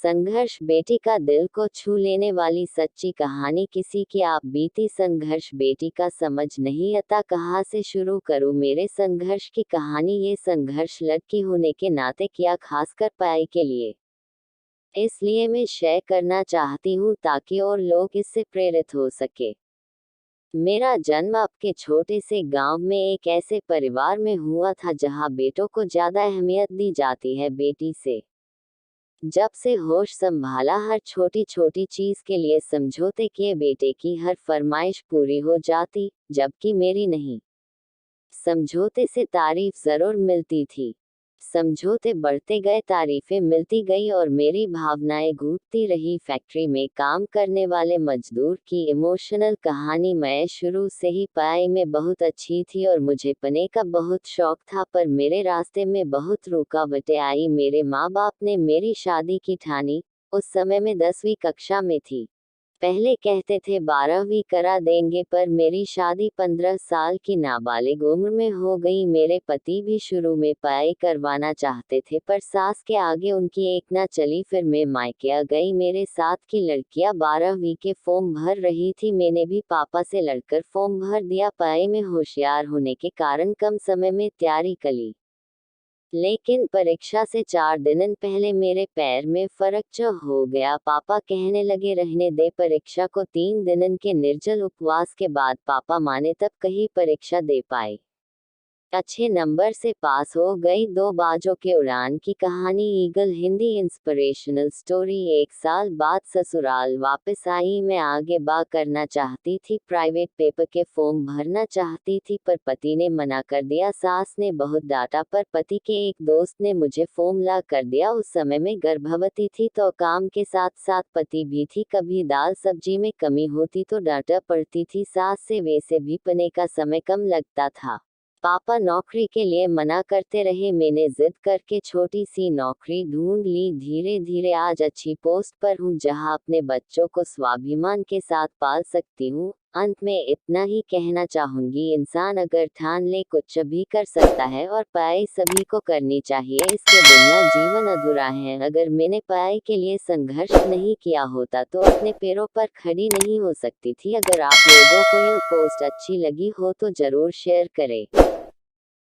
संघर्ष बेटी का दिल को छू लेने वाली सच्ची कहानी किसी की आप बीती संघर्ष बेटी का समझ नहीं आता कहाँ से शुरू करूँ मेरे संघर्ष की कहानी। ये संघर्ष लड़की होने के नाते किया खासकर पाई के लिए, इसलिए मैं शेयर करना चाहती हूँ ताकि और लोग इससे प्रेरित हो सके। मेरा जन्म आपके छोटे से गांव में एक ऐसे परिवार में हुआ था जहां बेटों को ज्यादा अहमियत दी जाती है बेटी से। जब से होश संभाला हर छोटी छोटी चीज के लिए समझौते किए, बेटे की हर फरमाइश पूरी हो जाती, जबकि मेरी नहीं। समझौते से तारीफ जरूर मिलती थी, समझौते बढ़ते गए, तारीफें मिलती गई और मेरी भावनाएं घूटती रही। फैक्ट्री में काम करने वाले मजदूर की इमोशनल कहानी मैं शुरू से ही पढ़ाई में बहुत अच्छी थी और मुझे पढ़ने का बहुत शौक था, पर मेरे रास्ते में बहुत रुकावटें आई। मेरे माँ बाप ने मेरी शादी की ठानी, उस समय मैं 10वीं कक्षा में थी। पहले कहते थे 12वीं करा देंगे, पर मेरी शादी 15 साल की नाबालिग उम्र में हो गई। मेरे पति भी शुरू में पढ़ाई करवाना चाहते थे, पर सास के आगे उनकी एक ना चली। फिर मैं मायके आ गई। मेरे साथ की लड़कियां 12वीं के फॉर्म भर रही थी, मैंने भी पापा से लड़कर फॉर्म भर दिया। पढ़ाई में होशियार होने के कारण कम समय में तैयारी करी, लेकिन परीक्षा से 4 दिन पहले मेरे पैर में फ्रैक्चर हो गया। पापा कहने लगे रहने दे परीक्षा को। 3 दिन के निर्जल उपवास के बाद पापा माने तब कहीं परीक्षा दे पाए। अच्छे नंबर से पास हो गई। 2 बाजों के उड़ान की कहानी, ईगल हिंदी इंस्पिरेशनल स्टोरी। 1 साल बाद ससुराल वापस आई। मैं आगे करना चाहती थी, प्राइवेट पेपर के फॉर्म भरना चाहती थी, पर पति ने मना कर दिया। सास ने बहुत डांटा, पर पति के एक दोस्त ने मुझे फॉर्म ला कर दिया। उस समय मैं गर्भवती थी तो काम के साथ साथ पति भी थी। कभी दाल सब्जी में कमी होती तो डांटा पड़ती थी सास से, वैसे भी पढ़ने का समय कम लगता था। पापा नौकरी के लिए मना करते रहे, मैंने जिद करके छोटी सी नौकरी ढूंढ ली। धीरे धीरे आज अच्छी पोस्ट पर हूँ जहाँ अपने बच्चों को स्वाभिमान के साथ पाल सकती हूँ। अंत में इतना ही कहना चाहूंगी, इंसान अगर ठान ले कुछ भी कर सकता है और पढ़ाई सभी को करनी चाहिए, इसके बिना जीवन अधूरा है। अगर मैंने पढ़ाई के लिए संघर्ष नहीं किया होता तो अपने पैरों पर खड़ी नहीं हो सकती थी। अगर आप लोगों को यह पोस्ट अच्छी लगी हो तो जरूर शेयर करें।